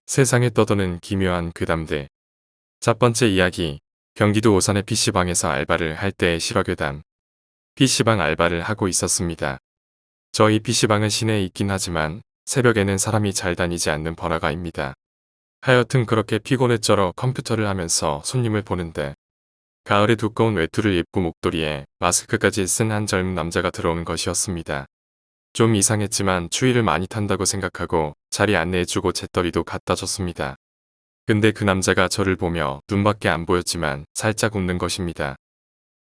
세상에 떠도는 기묘한 괴담들. 첫 번째 이야기. 경기도 오산의 PC방에서 알바를 할 때의 실화괴담. PC방 알바를 하고 있었습니다. 저희 PC방은 시내에 있긴 하지만 새벽에는 사람이 잘 다니지 않는 번화가입니다. 하여튼 그렇게 피곤에 쩔어 컴퓨터를 하면서 손님을 보는데 가을에 두꺼운 외투를 입고 목도리에 마스크까지 쓴 한 젊은 남자가 들어오는 것이었습니다. 좀 이상했지만 추위를 많이 탄다고 생각하고 자리 안내해주고 재떨이도 갖다 줬습니다. 근데 그 남자가 저를 보며 눈밖에 안 보였지만 살짝 웃는 것입니다.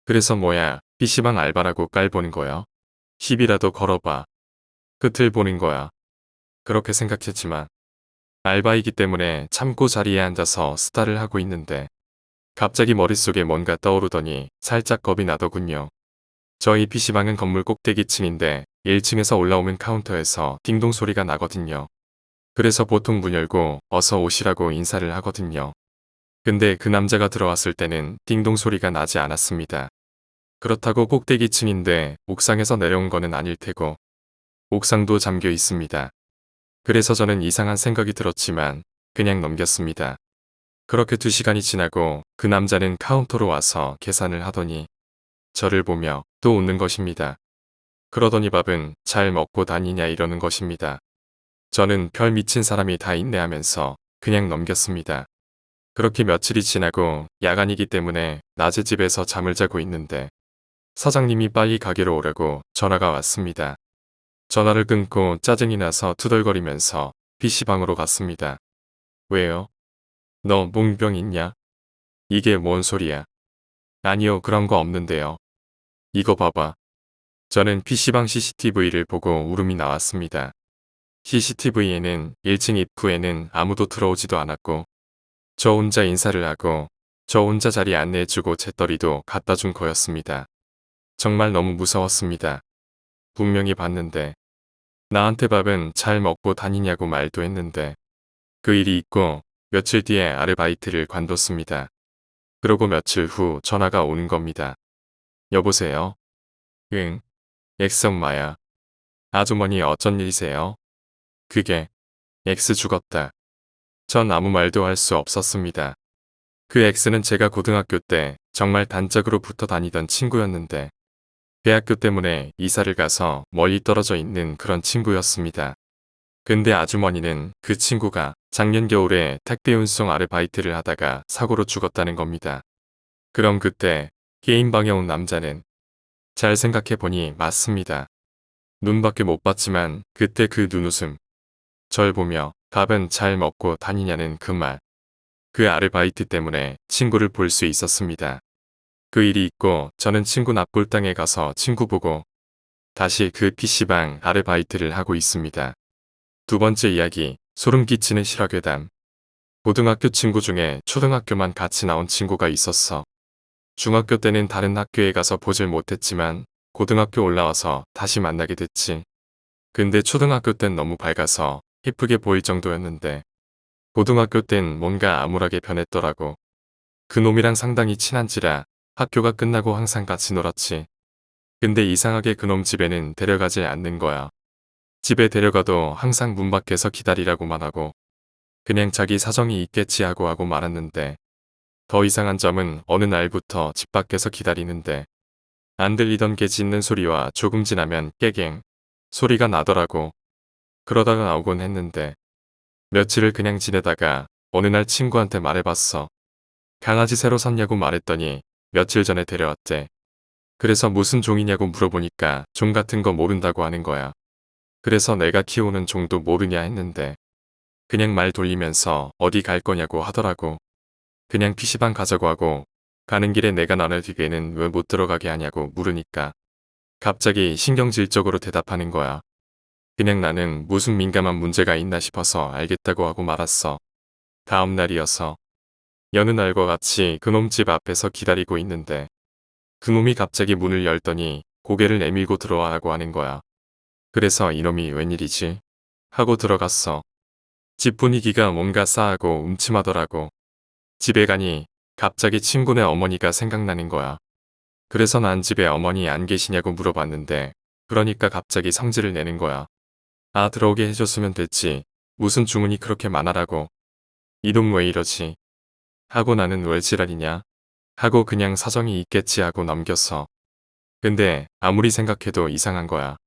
그래서 뭐야, PC방 알바라고 깔보는 거야? 시비라도 걸어봐. 끝을 보는 거야. 그렇게 생각했지만 알바이기 때문에 참고 자리에 앉아서 수다를 하고 있는데 갑자기 머릿속에 뭔가 떠오르더니 살짝 겁이 나더군요. 저희 PC방은 건물 꼭대기층인데 1층에서 올라오면 카운터에서 딩동 소리가 나거든요. 그래서 보통 문 열고 어서 오시라고 인사를 하거든요. 근데 그 남자가 들어왔을 때는 딩동 소리가 나지 않았습니다. 그렇다고 꼭대기층인데 옥상에서 내려온 거는 아닐 테고 옥상도 잠겨 있습니다. 그래서 저는 이상한 생각이 들었지만 그냥 넘겼습니다. 그렇게 2시간이 지나고 그 남자는 카운터로 와서 계산을 하더니 저를 보며 또 웃는 것입니다. 그러더니 밥은 잘 먹고 다니냐 이러는 것입니다. 저는 별 미친 사람이 다 있네 하면서 그냥 넘겼습니다. 그렇게 며칠이 지나고 야간이기 때문에 낮에 집에서 잠을 자고 있는데 사장님이 빨리 가게로 오라고 전화가 왔습니다. 전화를 끊고 짜증이 나서 투덜거리면서 PC방으로 갔습니다. 왜요? 너 몽병 있냐? 이게 뭔 소리야? 아니요, 그런 거 없는데요. 이거 봐봐. 저는 PC방 CCTV를 보고 울음이 나왔습니다. CCTV에는 1층 입구에는 아무도 들어오지도 않았고 저 혼자 인사를 하고 저 혼자 자리 안내해주고 재떨이도 갖다 준 거였습니다. 정말 너무 무서웠습니다. 분명히 봤는데 나한테 밥은 잘 먹고 다니냐고 말도 했는데 그 일이 있고 며칠 뒤에 아르바이트를 관뒀습니다. 그러고 며칠 후 전화가 오는 겁니다. 여보세요? 응, 엑스엄마야. 아주머니 어쩐 일이세요? 그게 엑스 죽었다. 전 아무 말도 할 수 없었습니다. 그 엑스는 제가 고등학교 때 정말 단짝으로 붙어 다니던 친구였는데 대학교 때문에 이사를 가서 멀리 떨어져 있는 그런 친구였습니다. 근데 아주머니는 그 친구가 작년 겨울에 택배 운송 아르바이트를 하다가 사고로 죽었다는 겁니다. 그럼 그때 게임방에 온 남자는 잘 생각해보니 맞습니다. 눈밖에 못 봤지만 그때 그 눈웃음. 절 보며 밥은 잘 먹고 다니냐는 그 말. 그 아르바이트 때문에 친구를 볼 수 있었습니다. 그 일이 있고 저는 친구 납골당에 가서 친구 보고 다시 그 PC방 아르바이트를 하고 있습니다. 두 번째 이야기, 소름 끼치는 실화괴담. 고등학교 친구 중에 초등학교만 같이 나온 친구가 있었어. 중학교 때는 다른 학교에 가서 보질 못했지만 고등학교 올라와서 다시 만나게 됐지. 근데 초등학교 땐 너무 밝아서 예쁘게 보일 정도였는데 고등학교 땐 뭔가 암울하게 변했더라고. 그놈이랑 상당히 친한지라 학교가 끝나고 항상 같이 놀았지. 근데 이상하게 그놈 집에는 데려가지 않는 거야. 집에 데려가도 항상 문 밖에서 기다리라고만 하고 그냥 자기 사정이 있겠지 하고 말았는데 더 이상한 점은 어느 날부터 집 밖에서 기다리는데 안 들리던 개 짖는 소리와 조금 지나면 깨갱 소리가 나더라고. 그러다가 나오곤 했는데 며칠을 그냥 지내다가 어느 날 친구한테 말해봤어. 강아지 새로 샀냐고 말했더니 며칠 전에 데려왔대. 그래서 무슨 종이냐고 물어보니까 종 같은 거 모른다고 하는 거야. 그래서 내가 키우는 종도 모르냐 했는데 그냥 말 돌리면서 어디 갈 거냐고 하더라고. 그냥 PC방 가자고 하고 가는 길에 내가 너네 뒷에는 왜 못 들어가게 하냐고 물으니까 갑자기 신경질적으로 대답하는 거야. 그냥 나는 무슨 민감한 문제가 있나 싶어서 알겠다고 하고 말았어. 다음 날이어서 여느 날과 같이 그놈 집 앞에서 기다리고 있는데 그놈이 갑자기 문을 열더니 고개를 내밀고 들어와라고 하는 거야. 그래서 이놈이 웬일이지? 하고 들어갔어. 집 분위기가 뭔가 싸하고 음침하더라고. 집에 가니 갑자기 친구네 어머니가 생각나는 거야. 그래서 난 집에 어머니 안 계시냐고 물어봤는데 그러니까 갑자기 성질을 내는 거야. 아, 들어오게 해줬으면 됐지. 무슨 주문이 그렇게 많아라고. 놈 왜 이러지? 하고 나는 왜 지랄이냐? 하고 그냥 사정이 있겠지 하고 넘겼어. 근데 아무리 생각해도 이상한 거야.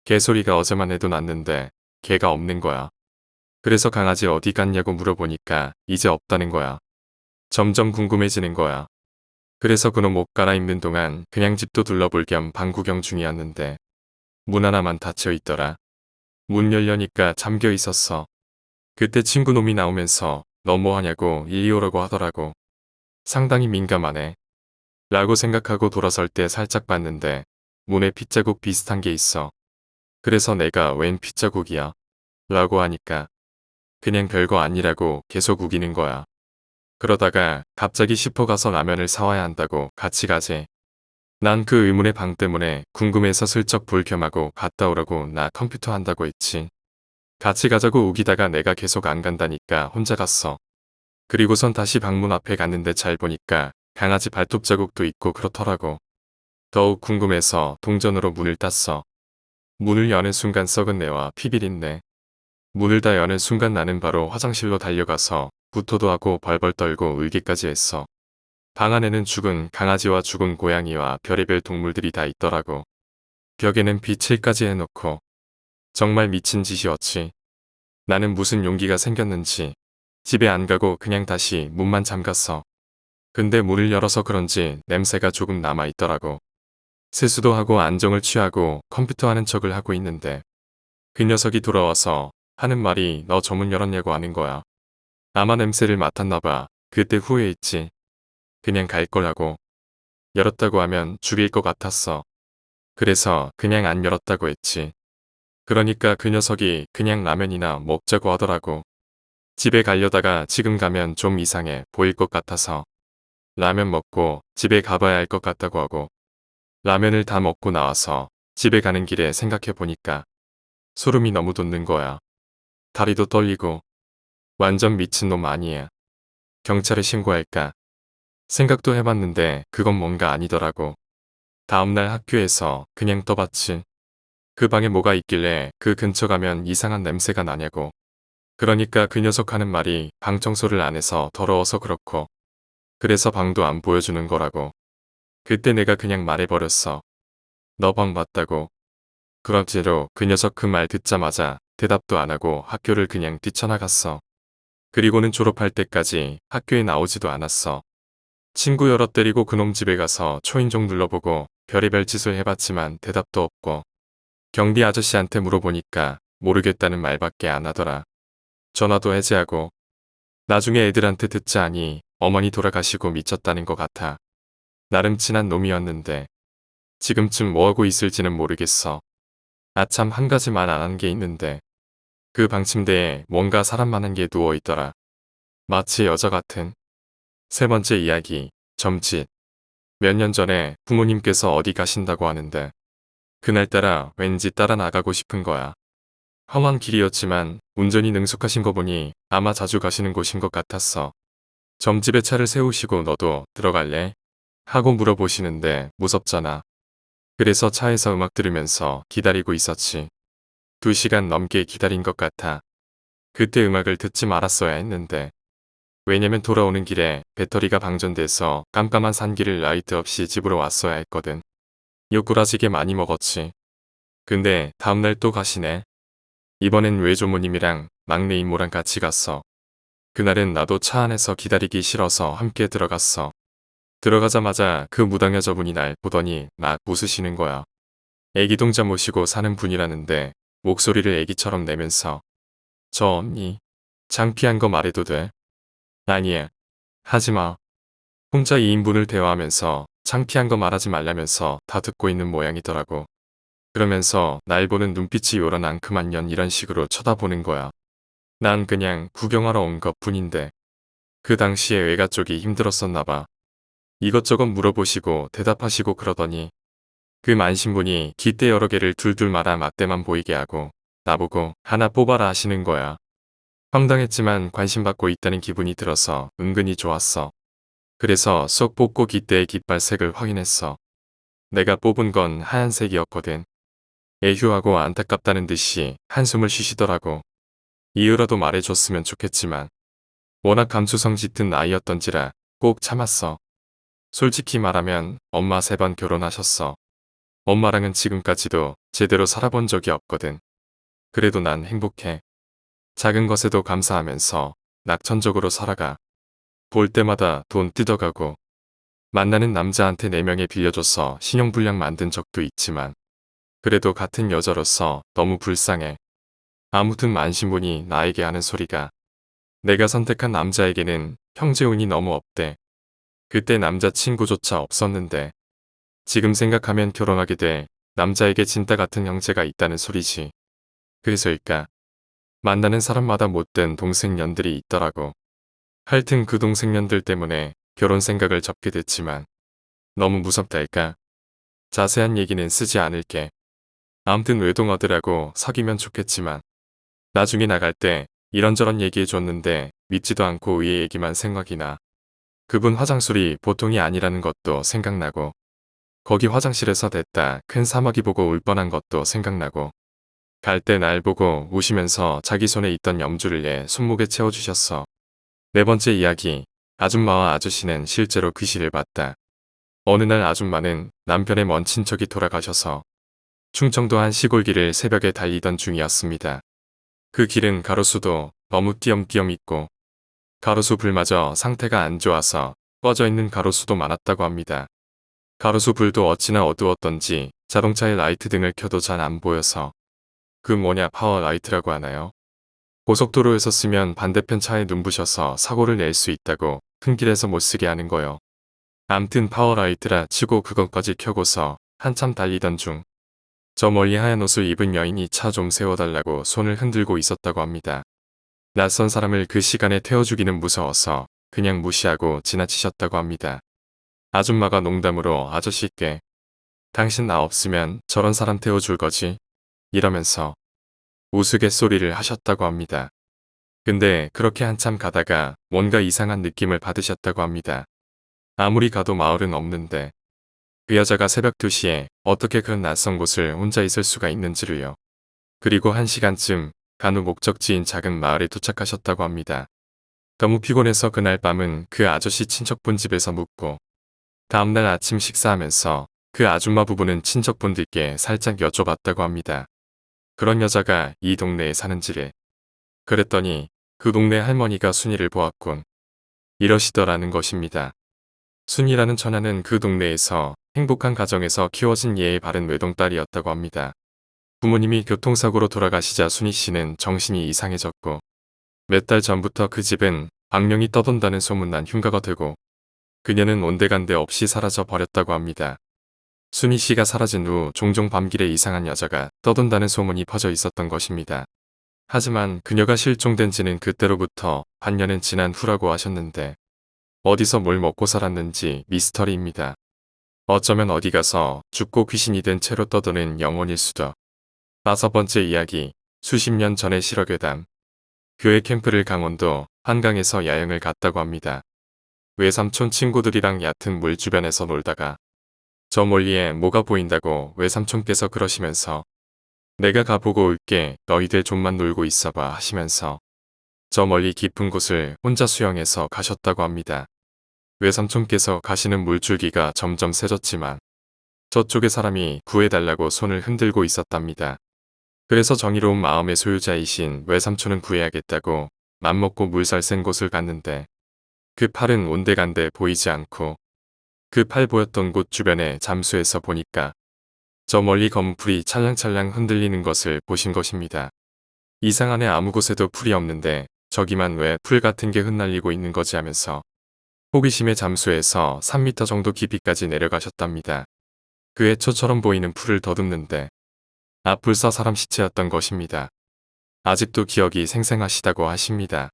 개소리가 어제만 해도 났는데 개가 없는 거야. 그래서 강아지 어디 갔냐고 물어보니까 이제 없다는 거야. 점점 궁금해지는 거야. 그래서 그놈 옷 갈아입는 동안 그냥 집도 둘러볼 겸 방 구경 중이었는데 문 하나만 닫혀 있더라. 문 열려니까 잠겨 있었어. 그때 친구 놈이 나오면서 너 뭐 하냐고 이리 오라고 하더라고. 상당히 민감하네. 라고 생각하고 돌아설 때 살짝 봤는데 문에 핏자국 비슷한 게 있어. 그래서 내가 웬 핏자국이야? 라고 하니까 그냥 별거 아니라고 계속 우기는 거야. 그러다가 갑자기 슈퍼 가서 라면을 사와야 한다고 같이 가재. 난 그 의문의 방 때문에 궁금해서 슬쩍 볼 겸하고 갔다 오라고 나 컴퓨터 한다고 했지. 같이 가자고 우기다가 내가 계속 안 간다니까 혼자 갔어. 그리고선 다시 방문 앞에 갔는데 잘 보니까 강아지 발톱 자국도 있고 그렇더라고. 더욱 궁금해서 동전으로 문을 땄어. 문을 여는 순간 썩은 내와 피비린내. 문을 다 여는 순간 나는 바로 화장실로 달려가서 구토도 하고 벌벌 떨고 울기까지 했어. 방 안에는 죽은 강아지와 죽은 고양이와 별의별 동물들이 다 있더라고. 벽에는 빛을까지 해놓고 정말 미친 짓이었지. 나는 무슨 용기가 생겼는지 집에 안 가고 그냥 다시 문만 잠갔어. 근데 문을 열어서 그런지 냄새가 조금 남아있더라고. 세수도 하고 안정을 취하고 컴퓨터 하는 척을 하고 있는데 그 녀석이 돌아와서 하는 말이 너 저 문 열었냐고 하는 거야. 아마 냄새를 맡았나봐. 그때 후회했지. 그냥 갈 거라고. 열었다고 하면 죽일 것 같았어. 그래서 그냥 안 열었다고 했지. 그러니까 그 녀석이 그냥 라면이나 먹자고 하더라고. 집에 가려다가 지금 가면 좀 이상해 보일 것 같아서 라면 먹고 집에 가봐야 할 것 같다고 하고 라면을 다 먹고 나와서 집에 가는 길에 생각해 보니까 소름이 너무 돋는 거야. 다리도 떨리고 완전 미친놈 아니야. 경찰에 신고할까? 생각도 해봤는데 그건 뭔가 아니더라고. 다음날 학교에서 그냥 떠봤지. 그 방에 뭐가 있길래 그 근처 가면 이상한 냄새가 나냐고. 그러니까 그 녀석 하는 말이 방 청소를 안 해서 더러워서 그렇고 그래서 방도 안 보여주는 거라고. 그때 내가 그냥 말해버렸어. 너 방 봤다고. 그런대로 그 녀석 그 말 듣자마자 대답도 안 하고 학교를 그냥 뛰쳐나갔어. 그리고는 졸업할 때까지 학교에 나오지도 않았어. 친구 여럿 데리고 그놈 집에 가서 초인종 눌러보고 별의별 짓을 해봤지만 대답도 없고 경비 아저씨한테 물어보니까 모르겠다는 말밖에 안 하더라. 전화도 해제하고 나중에 애들한테 듣자 하니 어머니 돌아가시고 미쳤다는 것 같아. 나름 친한 놈이었는데 지금쯤 뭐하고 있을지는 모르겠어. 아참 한 가지 말 안 한 게 있는데 그 방 침대에 뭔가 사람 많은 게 누워있더라. 마치 여자 같은. 세 번째 이야기, 점집. 몇 년 전에 부모님께서 어디 가신다고 하는데 그날따라 왠지 따라 나가고 싶은 거야. 험한 길이었지만 운전이 능숙하신 거 보니 아마 자주 가시는 곳인 것 같았어. 점집에 차를 세우시고 너도 들어갈래? 하고 물어보시는데 무섭잖아. 그래서 차에서 음악 들으면서 기다리고 있었지. 2시간 넘게 기다린 것 같아. 그때 음악을 듣지 말았어야 했는데. 왜냐면 돌아오는 길에 배터리가 방전돼서 깜깜한 산길을 라이트 없이 집으로 왔어야 했거든. 욕구라지게 많이 먹었지. 근데 다음날 또 가시네. 이번엔 외조모님이랑 막내 이모랑 같이 갔어. 그날은 나도 차 안에서 기다리기 싫어서 함께 들어갔어. 들어가자마자 그 무당 여자분이 날 보더니 막 웃으시는 거야. 애기 동자 모시고 사는 분이라는데 목소리를 애기처럼 내면서 저 언니 창피한 거 말해도 돼? 아니야. 하지마. 혼자 2인분을 대화하면서 창피한 거 말하지 말라면서 다 듣고 있는 모양이더라고. 그러면서 날 보는 눈빛이 요런 앙큼한 년 이런 식으로 쳐다보는 거야. 난 그냥 구경하러 온 것 뿐인데 그 당시에 외가 쪽이 힘들었었나 봐. 이것저것 물어보시고 대답하시고 그러더니 그 만신분이 깃대 여러 개를 둘둘 말아 막대만 보이게 하고 나보고 하나 뽑아라 하시는 거야. 황당했지만 관심받고 있다는 기분이 들어서 은근히 좋았어. 그래서 쏙 뽑고 깃대의 깃발색을 확인했어. 내가 뽑은 건 하얀색이었거든. 애휴하고 안타깝다는 듯이 한숨을 쉬시더라고. 이유라도 말해줬으면 좋겠지만 워낙 감수성 짙은 아이였던지라 꼭 참았어. 솔직히 말하면 엄마 3번 결혼하셨어. 엄마랑은 지금까지도 제대로 살아본 적이 없거든. 그래도 난 행복해. 작은 것에도 감사하면서 낙천적으로 살아가. 볼 때마다 돈 뜯어가고 만나는 남자한테 4명에 빌려줘서 신용불량 만든 적도 있지만 그래도 같은 여자로서 너무 불쌍해. 아무튼 만신분이 나에게 하는 소리가 내가 선택한 남자에게는 형제운이 너무 없대. 그때 남자친구조차 없었는데 지금 생각하면 결혼하게 돼 남자에게 진짜 같은 형제가 있다는 소리지. 그래서일까? 만나는 사람마다 못된 동생년들이 있더라고. 하여튼 그 동생년들 때문에 결혼 생각을 접게 됐지만 너무 무섭달까? 자세한 얘기는 쓰지 않을게. 아무튼 외동어들하고 사귀면 좋겠지만 나중에 나갈 때 이런저런 얘기해줬는데 믿지도 않고 의의 얘기만 생각이 나. 그분 화장술이 보통이 아니라는 것도 생각나고 거기 화장실에서 됐다 큰 사마귀 보고 울 뻔한 것도 생각나고 갈 때 날 보고 우시면서 자기 손에 있던 염주를 내 손목에 채워주셨어. 4번째 이야기. 아줌마와 아저씨는 실제로 귀신을 봤다. 어느 날 아줌마는 남편의 먼 친척이 돌아가셔서 충청도 한 시골길을 새벽에 달리던 중이었습니다. 그 길은 가로수도 너무 띄엄띄엄 있고 가로수 불마저 상태가 안 좋아서 꺼져 있는 가로수도 많았다고 합니다. 가로수 불도 어찌나 어두웠던지 자동차의 라이트 등을 켜도 잘 안 보여서 그 뭐냐 파워라이트라고 하나요? 고속도로에서 쓰면 반대편 차에 눈부셔서 사고를 낼 수 있다고 큰 길에서 못 쓰게 하는 거요. 암튼 파워라이트라 치고 그것까지 켜고서 한참 달리던 중 저 멀리 하얀 옷을 입은 여인이 차 좀 세워달라고 손을 흔들고 있었다고 합니다. 낯선 사람을 그 시간에 태워주기는 무서워서 그냥 무시하고 지나치셨다고 합니다. 아줌마가 농담으로 아저씨께 당신 나 없으면 저런 사람 태워줄 거지? 이러면서 우스갯소리를 하셨다고 합니다. 근데 그렇게 한참 가다가 뭔가 이상한 느낌을 받으셨다고 합니다. 아무리 가도 마을은 없는데 그 여자가 새벽 2시에 어떻게 그런 낯선 곳을 혼자 있을 수가 있는지를요. 그리고 1시간쯤 간 후 목적지인 작은 마을에 도착하셨다고 합니다. 너무 피곤해서 그날 밤은 그 아저씨 친척분 집에서 묵고 다음날 아침 식사하면서 그 아줌마 부부는 친척분들께 살짝 여쭤봤다고 합니다. 그런 여자가 이 동네에 사는지를. 그랬더니 그 동네 할머니가 순이를 보았군. 이러시더라는 것입니다. 순이라는 처녀는 그 동네에서 행복한 가정에서 키워진 예의 바른 외동딸이었다고 합니다. 부모님이 교통사고로 돌아가시자 순이 씨는 정신이 이상해졌고 몇 달 전부터 그 집은 악령이 떠돈다는 소문난 흉가가 되고 그녀는 온데간데 없이 사라져 버렸다고 합니다. 순이 씨가 사라진 후 종종 밤길에 이상한 여자가 떠돈다는 소문이 퍼져 있었던 것입니다. 하지만 그녀가 실종된 지는 그때로부터 반년은 지난 후라고 하셨는데 어디서 뭘 먹고 살았는지 미스터리입니다. 어쩌면 어디 가서 죽고 귀신이 된 채로 떠도는 영혼일 수도. 5번째 이야기. 수십 년 전의 실화괴담. 교회 캠프를 강원도 한강에서 야영을 갔다고 합니다. 외삼촌 친구들이랑 얕은 물 주변에서 놀다가 저 멀리에 뭐가 보인다고 외삼촌께서 그러시면서 내가 가보고 올게 너희들 좀만 놀고 있어봐 하시면서 저 멀리 깊은 곳을 혼자 수영해서 가셨다고 합니다. 외삼촌께서 가시는 물줄기가 점점 세졌지만 저쪽에 사람이 구해달라고 손을 흔들고 있었답니다. 그래서 정의로운 마음의 소유자이신 외삼촌은 구해야겠다고 맘먹고 물살 센 곳을 갔는데 그 팔은 온데간데 보이지 않고 그 팔 보였던 곳 주변에 잠수해서 보니까 저 멀리 검은 풀이 찰랑찰랑 흔들리는 것을 보신 것입니다. 이상하네 아무 곳에도 풀이 없는데 저기만 왜 풀 같은 게 흩날리고 있는 거지 하면서 호기심에 잠수해서 3m 정도 깊이까지 내려가셨답니다. 그 해초처럼 보이는 풀을 더듬는데 앞불사 사람 시체였던 것입니다. 아직도 기억이 생생하시다고 하십니다.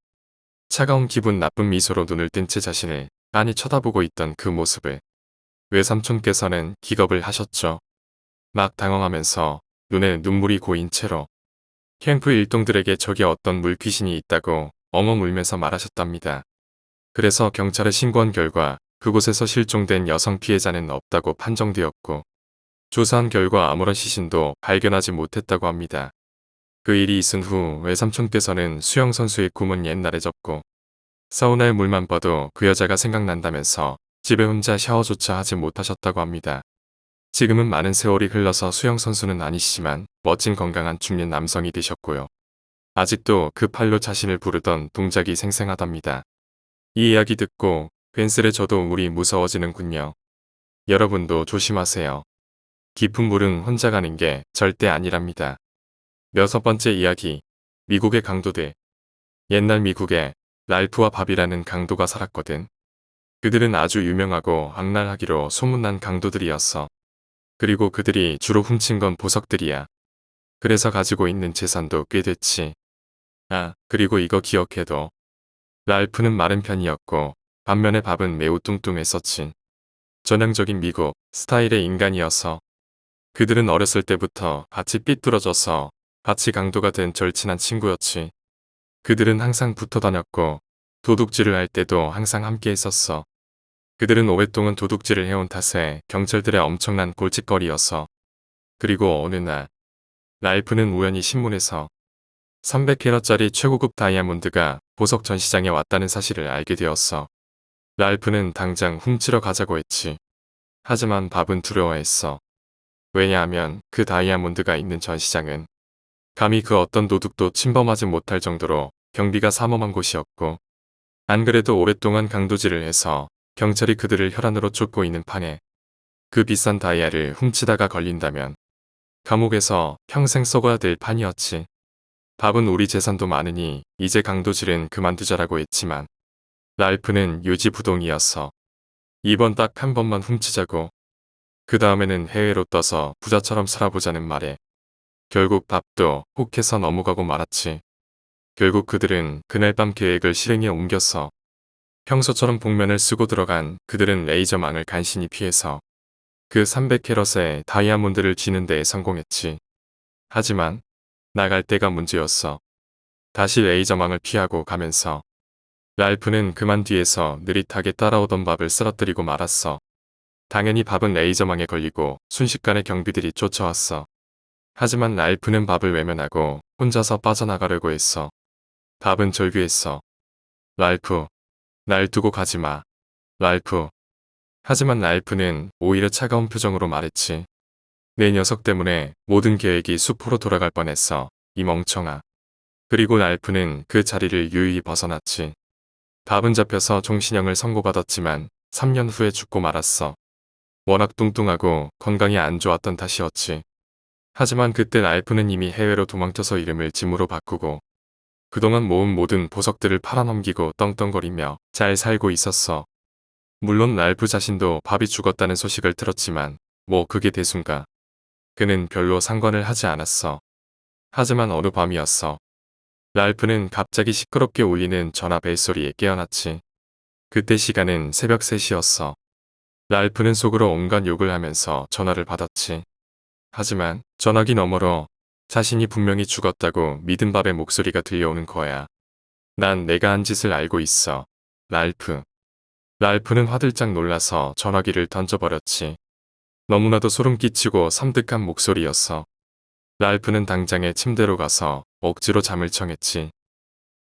차가운 기분 나쁜 미소로 눈을 뜬 채 자신을 빤히 쳐다보고 있던 그 모습을 외삼촌께서는 기겁을 하셨죠. 막 당황하면서 눈에 눈물이 고인 채로 캠프 일동들에게 저기 어떤 물귀신이 있다고 엉엉 울면서 말하셨답니다. 그래서 경찰에 신고한 결과 그곳에서 실종된 여성 피해자는 없다고 판정되었고 조사한 결과 아무런 시신도 발견하지 못했다고 합니다. 그 일이 있은 후 외삼촌께서는 수영선수의 꿈은 옛날에 접고 사우나의 물만 봐도 그 여자가 생각난다면서 집에 혼자 샤워조차 하지 못하셨다고 합니다. 지금은 많은 세월이 흘러서 수영선수는 아니시지만 멋진 건강한 중년 남성이 되셨고요. 아직도 그 팔로 자신을 부르던 동작이 생생하답니다. 이 이야기 듣고 괜스레 저도 물이 무서워지는군요. 여러분도 조심하세요. 깊은 물은 혼자 가는 게 절대 아니랍니다. 6번째 이야기. 미국의 강도들. 옛날 미국에 랄프와 밥이라는 강도가 살았거든. 그들은 아주 유명하고 악랄하기로 소문난 강도들이었어. 그리고 그들이 주로 훔친 건 보석들이야. 그래서 가지고 있는 재산도 꽤 됐지. 아, 그리고 이거 기억해둬. 랄프는 마른 편이었고 반면에 밥은 매우 뚱뚱했었지. 전형적인 미국 스타일의 인간이어서 그들은 어렸을 때부터 같이 삐뚤어져서 같이 강도가 된 절친한 친구였지. 그들은 항상 붙어 다녔고 도둑질을 할 때도 항상 함께 했었어. 그들은 오랫동안 도둑질을 해온 탓에 경찰들의 엄청난 골칫거리였어. 그리고 어느 날 랄프는 우연히 신문에서 300캐럿짜리 최고급 다이아몬드가 보석 전시장에 왔다는 사실을 알게 되었어. 랄프는 당장 훔치러 가자고 했지. 하지만 밥은 두려워했어. 왜냐하면 그 다이아몬드가 있는 전시장은 감히 그 어떤 도둑도 침범하지 못할 정도로 경비가 삼엄한 곳이었고, 안 그래도 오랫동안 강도질을 해서 경찰이 그들을 혈안으로 쫓고 있는 판에 그 비싼 다이아를 훔치다가 걸린다면 감옥에서 평생 썩어야 될 판이었지. 밥은 우리 재산도 많으니 이제 강도질은 그만두자라고 했지만 랄프는 요지부동이었어. 이번 딱 한 번만 훔치자고. 그 다음에는 해외로 떠서 부자처럼 살아보자는 말에 결국 밥도 혹해서 넘어가고 말았지. 결국 그들은 그날 밤 계획을 실행에 옮겼어. 평소처럼 복면을 쓰고 들어간 그들은 레이저망을 간신히 피해서 그 300캐럿의 다이아몬드를 쥐는 데에 성공했지. 하지만 나갈 때가 문제였어. 다시 레이저망을 피하고 가면서 랄프는 그만 뒤에서 느릿하게 따라오던 밥을 쓰러뜨리고 말았어. 당연히 밥은 레이저망에 걸리고 순식간에 경비들이 쫓아왔어. 하지만 랄프는 밥을 외면하고 혼자서 빠져나가려고 했어. 밥은 절규했어. 랄프, 날 두고 가지 마. 랄프. 하지만 랄프는 오히려 차가운 표정으로 말했지. 내 녀석 때문에 모든 계획이 수포로 돌아갈 뻔했어. 이 멍청아. 그리고 랄프는 그 자리를 유유히 벗어났지. 밥은 잡혀서 종신형을 선고받았지만 3년 후에 죽고 말았어. 워낙 뚱뚱하고 건강이 안 좋았던 탓이었지. 하지만 그때 랄프는 이미 해외로 도망쳐서 이름을 짐으로 바꾸고 그동안 모은 모든 보석들을 팔아넘기고 떵떵거리며 잘 살고 있었어. 물론 랄프 자신도 밥이 죽었다는 소식을 들었지만 뭐 그게 대순가. 그는 별로 상관을 하지 않았어. 하지만 어느 밤이었어. 랄프는 갑자기 시끄럽게 울리는 전화 벨소리에 깨어났지. 그때 시간은 새벽 3시였어. 랄프는 속으로 온갖 욕을 하면서 전화를 받았지. 하지만 전화기 너머로 자신이 분명히 죽었다고 믿은 밥의 목소리가 들려오는 거야. 난 내가 한 짓을 알고 있어. 랄프. 랄프는 화들짝 놀라서 전화기를 던져버렸지. 너무나도 소름 끼치고 섬뜩한 목소리였어. 랄프는 당장에 침대로 가서 억지로 잠을 청했지.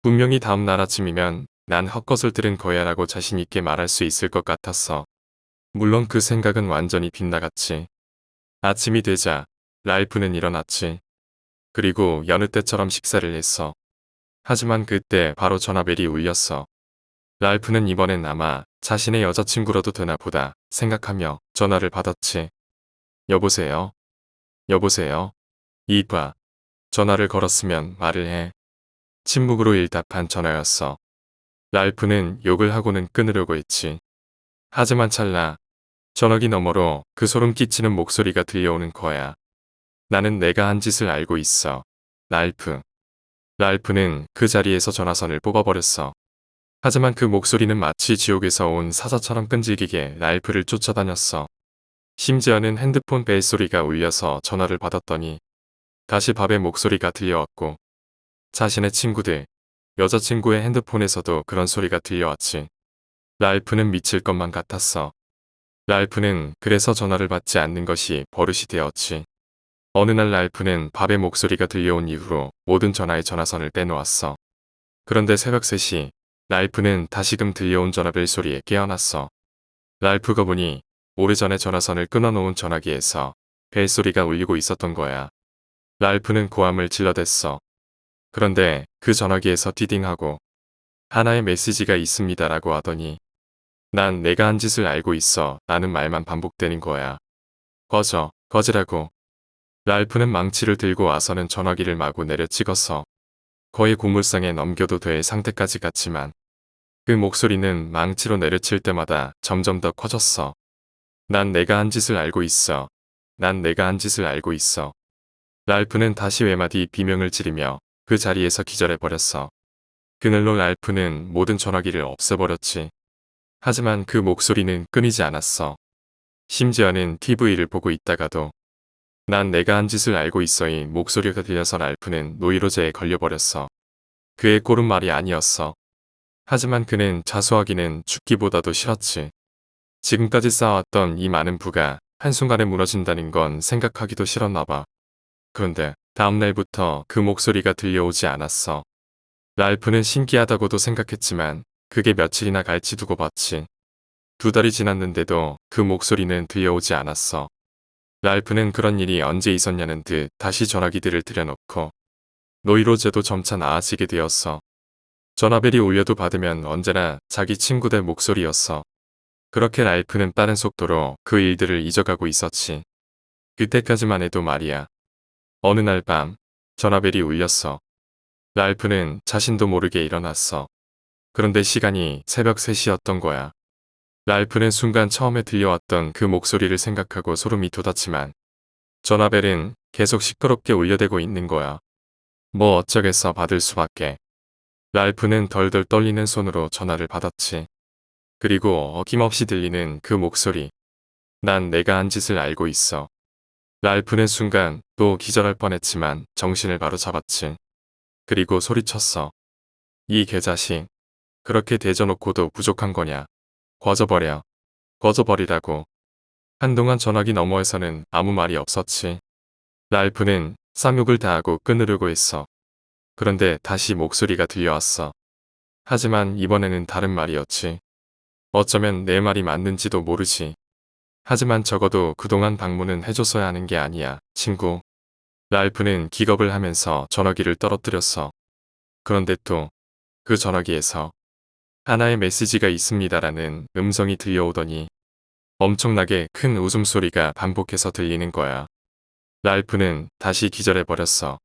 분명히 다음 날 아침이면 난 헛것을 들은 거야 라고 자신있게 말할 수 있을 것 같았어. 물론 그 생각은 완전히 빗나갔지. 아침이 되자 랄프는 일어났지. 그리고 여느 때처럼 식사를 했어. 하지만 그때 바로 전화벨이 울렸어. 랄프는 이번엔 아마 자신의 여자친구라도 되나 보다 생각하며 전화를 받았지. 여보세요? 여보세요? 이봐. 전화를 걸었으면 말을 해. 침묵으로 일답한 전화였어. 랄프는 욕을 하고는 끊으려고 했지. 하지만 찰나 전화기 너머로 그 소름 끼치는 목소리가 들려오는 거야. 나는 내가 한 짓을 알고 있어. 랄프. 랄프는 그 자리에서 전화선을 뽑아버렸어. 하지만 그 목소리는 마치 지옥에서 온 사자처럼 끈질기게 랄프를 쫓아다녔어. 심지어는 핸드폰 벨소리가 울려서 전화를 받았더니 다시 밥의 목소리가 들려왔고 자신의 친구들, 여자친구의 핸드폰에서도 그런 소리가 들려왔지. 랄프는 미칠 것만 같았어. 랄프는 그래서 전화를 받지 않는 것이 버릇이 되었지. 어느 날 랄프는 밥의 목소리가 들려온 이후로 모든 전화의 전화선을 빼놓았어. 그런데 새벽 3시 랄프는 다시금 들려온 전화벨 소리에 깨어났어. 랄프가 보니 오래전에 전화선을 끊어놓은 전화기에서 벨소리가 울리고 있었던 거야. 랄프는 고함을 질러댔어. 그런데 그 전화기에서 띠딩하고 하나의 메시지가 있습니다라고 하더니 난 내가 한 짓을 알고 있어 라는 말만 반복되는 거야. 거지라고. 랄프는 망치를 들고 와서는 전화기를 마구 내려 찍었어. 거의 고물상에 넘겨도 될 상태까지 갔지만 그 목소리는 망치로 내려칠 때마다 점점 더 커졌어. 난 내가 한 짓을 알고 있어. 난 내가 한 짓을 알고 있어. 랄프는 다시 외마디 비명을 지르며 그 자리에서 기절해버렸어. 그날로 랄프는 모든 전화기를 없애버렸지. 하지만 그 목소리는 끊이지 않았어. 심지어는 TV를 보고 있다가도 난 내가 한 짓을 알고 있어이 목소리가 들려서 랄프는 노이로제에 걸려버렸어. 그의 꼴은 말이 아니었어. 하지만 그는 자수하기는 죽기보다도 싫었지. 지금까지 쌓아왔던 이 많은 부가 한순간에 무너진다는 건 생각하기도 싫었나 봐. 그런데 다음날부터 그 목소리가 들려오지 않았어. 랄프는 신기하다고도 생각했지만 그게 며칠이나 갈지 두고 봤지. 2달이 지났는데도 그 목소리는 들려오지 않았어. 랄프는 그런 일이 언제 있었냐는 듯 다시 전화기들을 들여놓고 노이로제도 점차 나아지게 되었어. 전화벨이 울려도 받으면 언제나 자기 친구들 목소리였어. 그렇게 랄프는 빠른 속도로 그 일들을 잊어가고 있었지. 그때까지만 해도 말이야. 어느 날 밤 전화벨이 울렸어. 랄프는 자신도 모르게 일어났어. 그런데 시간이 새벽 3시였던 거야. 랄프는 순간 처음에 들려왔던 그 목소리를 생각하고 소름이 돋았지만 전화벨은 계속 시끄럽게 울려대고 있는 거야. 뭐 어쩌겠어 받을 수밖에. 랄프는 덜덜 떨리는 손으로 전화를 받았지. 그리고 어김없이 들리는 그 목소리. 난 내가 한 짓을 알고 있어. 랄프는 순간 또 기절할 뻔했지만 정신을 바로 잡았지. 그리고 소리쳤어. 이 개자식. 그렇게 대져놓고도 부족한 거냐. 꺼져버려. 꺼져버리라고. 한동안 전화기 너머에서는 아무 말이 없었지. 랄프는 쌍욕을 다하고 끊으려고 했어. 그런데 다시 목소리가 들려왔어. 하지만 이번에는 다른 말이었지. 어쩌면 내 말이 맞는지도 모르지. 하지만 적어도 그동안 방문은 해줬어야 하는 게 아니야, 친구. 랄프는 기겁을 하면서 전화기를 떨어뜨렸어. 그런데 또 그 전화기에서 하나의 메시지가 있습니다라는 음성이 들려오더니 엄청나게 큰 웃음소리가 반복해서 들리는 거야. 랄프는 다시 기절해버렸어.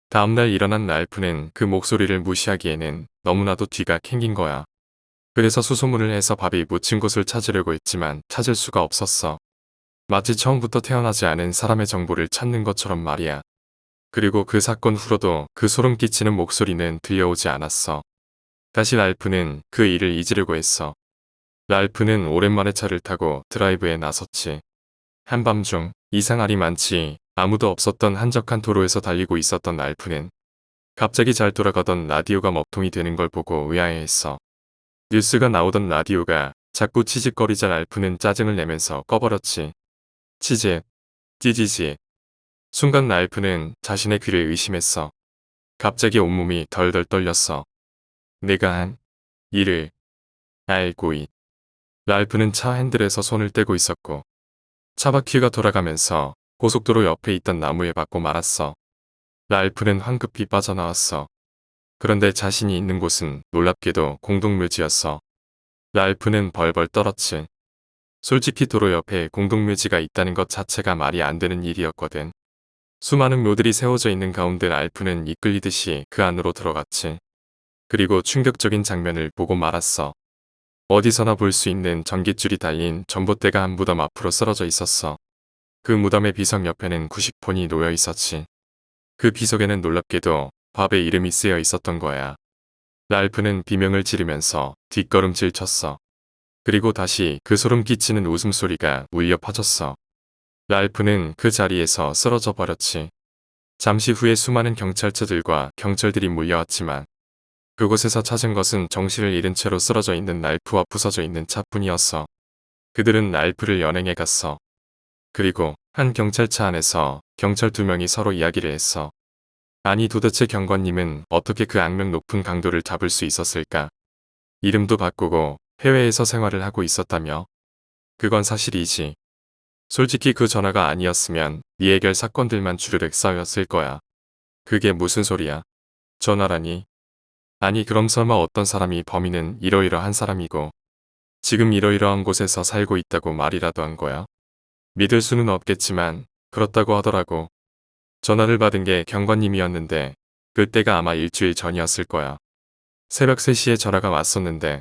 다음날 일어난 랄프는 그 목소리를 무시하기에는 너무나도 뒤가 캥긴 거야. 그래서 수소문을 해서 밥이 묻힌 곳을 찾으려고 했지만 찾을 수가 없었어. 마치 처음부터 태어나지 않은 사람의 정보를 찾는 것처럼 말이야. 그리고 그 사건 후로도 그 소름 끼치는 목소리는 들려오지 않았어. 다시 랄프는 그 일을 잊으려고 했어. 랄프는 오랜만에 차를 타고 드라이브에 나섰지. 한밤중 이상할이 많지 아무도 없었던 한적한 도로에서 달리고 있었던 랄프는 갑자기 잘 돌아가던 라디오가 먹통이 되는 걸 보고 의아해했어. 뉴스가 나오던 라디오가 자꾸 치직거리자 랄프는 짜증을 내면서 꺼버렸지. 치직, 찌지직. 순간 랄프는 자신의 귀를 의심했어. 갑자기 온몸이 덜덜 떨렸어. 내가 한 일을 알고 있. 랄프는 차 핸들에서 손을 떼고 있었고 차바퀴가 돌아가면서 고속도로 옆에 있던 나무에 박고 말았어. 랄프는 황급히 빠져나왔어. 그런데 자신이 있는 곳은 놀랍게도 공동묘지였어. 랄프는 벌벌 떨었지. 솔직히 도로 옆에 공동묘지가 있다는 것 자체가 말이 안 되는 일이었거든. 수많은 묘들이 세워져 있는 가운데 랄프는 이끌리듯이 그 안으로 들어갔지. 그리고 충격적인 장면을 보고 말았어. 어디서나 볼 수 있는 전깃줄이 달린 전봇대가 한 무덤 앞으로 쓰러져 있었어. 그 무덤의 비석 옆에는 90폰이 놓여 있었지. 그 비석에는 놀랍게도 밥의 이름이 쓰여 있었던 거야. 랄프는 비명을 지르면서 뒷걸음질 쳤어. 그리고 다시 그 소름 끼치는 웃음소리가 울려 퍼졌어. 랄프는 그 자리에서 쓰러져 버렸지. 잠시 후에 수많은 경찰차들과 경찰들이 몰려왔지만 그곳에서 찾은 것은 정신을 잃은 채로 쓰러져 있는 랄프와 부서져 있는 차뿐이었어. 그들은 랄프를 연행해 갔어. 그리고 한 경찰차 안에서 경찰 2명이 서로 이야기를 했어. 아니 도대체 경관님은 어떻게 그 악명 높은 강도를 잡을 수 있었을까? 이름도 바꾸고 해외에서 생활을 하고 있었다며. 그건 사실이지. 솔직히 그 전화가 아니었으면 미해결 사건들만 주르륵 쌓였을 거야. 그게 무슨 소리야? 전화라니? 아니 그럼 설마 어떤 사람이 범인은 이러이러한 사람이고 지금 이러이러한 곳에서 살고 있다고 말이라도 한 거야? 믿을 수는 없겠지만 그렇다고 하더라고. 전화를 받은 게 경관님이었는데 그때가 아마 일주일 전이었을 거야. 새벽 3시에 전화가 왔었는데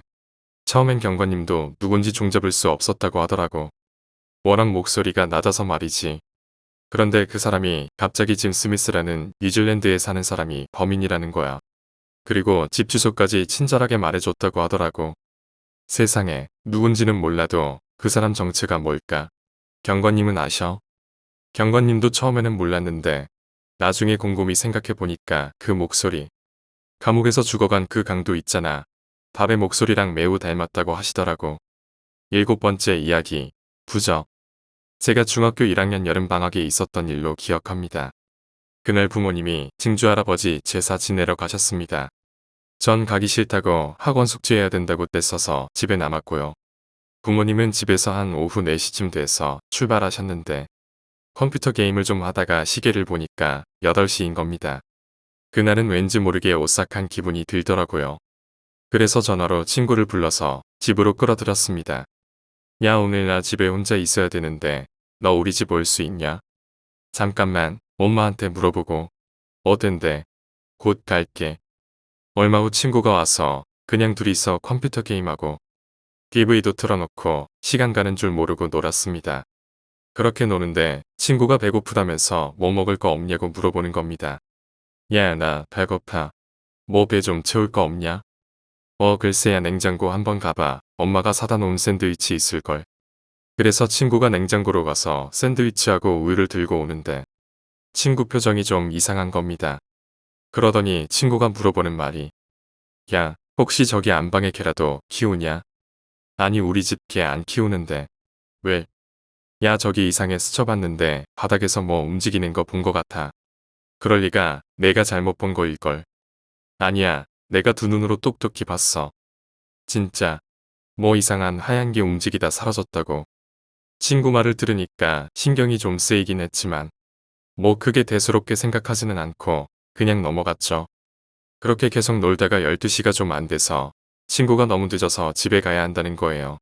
처음엔 경관님도 누군지 종잡을 수 없었다고 하더라고. 워낙 목소리가 낮아서 말이지. 그런데 그 사람이 갑자기 짐 스미스라는 뉴질랜드에 사는 사람이 범인이라는 거야. 그리고 집 주소까지 친절하게 말해줬다고 하더라고. 세상에 누군지는 몰라도 그 사람 정체가 뭘까? 경관님은 아셔? 경관님도 처음에는 몰랐는데 나중에 곰곰이 생각해보니까 그 목소리. 감옥에서 죽어간 그 강도 있잖아. 밥의 목소리랑 매우 닮았다고 하시더라고. 7번째 이야기. 부적. 제가 중학교 1학년 여름방학에 있었던 일로 기억합니다. 그날 부모님이 증조할아버지 제사 지내러 가셨습니다. 전 가기 싫다고 학원 숙제해야 된다고 떼써서 집에 남았고요. 부모님은 집에서 한 오후 4시쯤 돼서 출발하셨는데 컴퓨터 게임을 좀 하다가 시계를 보니까 8시인 겁니다. 그날은 왠지 모르게 오싹한 기분이 들더라고요. 그래서 전화로 친구를 불러서 집으로 끌어들였습니다. 야 오늘 나 집에 혼자 있어야 되는데 너 우리 집 올 수 있냐? 잠깐만 엄마한테 물어보고. 어텐데? 곧 갈게. 얼마 후 친구가 와서 그냥 둘이서 컴퓨터 게임하고 TV도 틀어놓고 시간 가는 줄 모르고 놀았습니다. 그렇게 노는데 친구가 배고프다면서 뭐 먹을 거 없냐고 물어보는 겁니다. 야 나 배고파. 뭐 배 좀 채울 거 없냐? 글쎄야 냉장고 한번 가봐. 엄마가 사다 놓은 샌드위치 있을걸. 그래서 친구가 냉장고로 가서 샌드위치하고 우유를 들고 오는데 친구 표정이 좀 이상한 겁니다. 그러더니 친구가 물어보는 말이 야 혹시 저기 안방에 개라도 키우냐? 아니 우리 집 개 안 키우는데. 왜? 야 저기 이상해 스쳐봤는데 바닥에서 뭐 움직이는 거 본 거 같아. 그럴 리가 내가 잘못 본 거일걸. 아니야 내가 두 눈으로 똑똑히 봤어. 진짜 뭐 이상한 하얀 게 움직이다 사라졌다고. 친구 말을 들으니까 신경이 좀 쓰이긴 했지만 뭐 크게 대수롭게 생각하지는 않고 그냥 넘어갔죠. 그렇게 계속 놀다가 12시가 좀 안 돼서 친구가 너무 늦어서 집에 가야 한다는 거예요.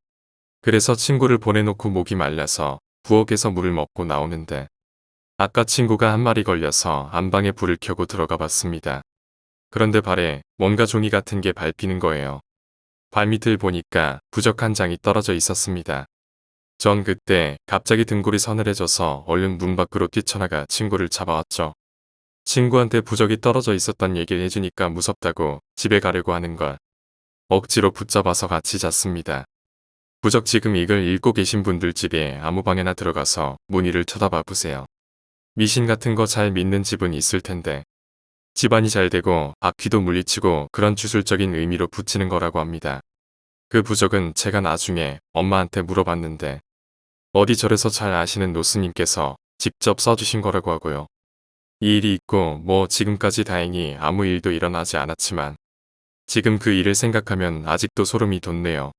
그래서 친구를 보내놓고 목이 말라서 부엌에서 물을 먹고 나오는데 아까 친구가 한 마리 걸려서 안방에 불을 켜고 들어가 봤습니다. 그런데 발에 뭔가 종이 같은 게 밟히는 거예요. 발밑을 보니까 부적 한 장이 떨어져 있었습니다. 전 그때 갑자기 등골이 서늘해져서 얼른 문 밖으로 뛰쳐나가 친구를 잡아왔죠. 친구한테 부적이 떨어져 있었던 얘기를 해주니까 무섭다고 집에 가려고 하는 걸 억지로 붙잡아서 같이 잤습니다. 부적 지금 이걸 읽고 계신 분들 집에 아무 방에나 들어가서 문의를 쳐다봐 보세요. 미신 같은 거 잘 믿는 집은 있을 텐데 집안이 잘 되고 악귀도 물리치고 그런 주술적인 의미로 붙이는 거라고 합니다. 그 부적은 제가 나중에 엄마한테 물어봤는데 어디 절에서 잘 아시는 노스님께서 직접 써주신 거라고 하고요. 이 일이 있고 뭐 지금까지 다행히 아무 일도 일어나지 않았지만 지금 그 일을 생각하면 아직도 소름이 돋네요.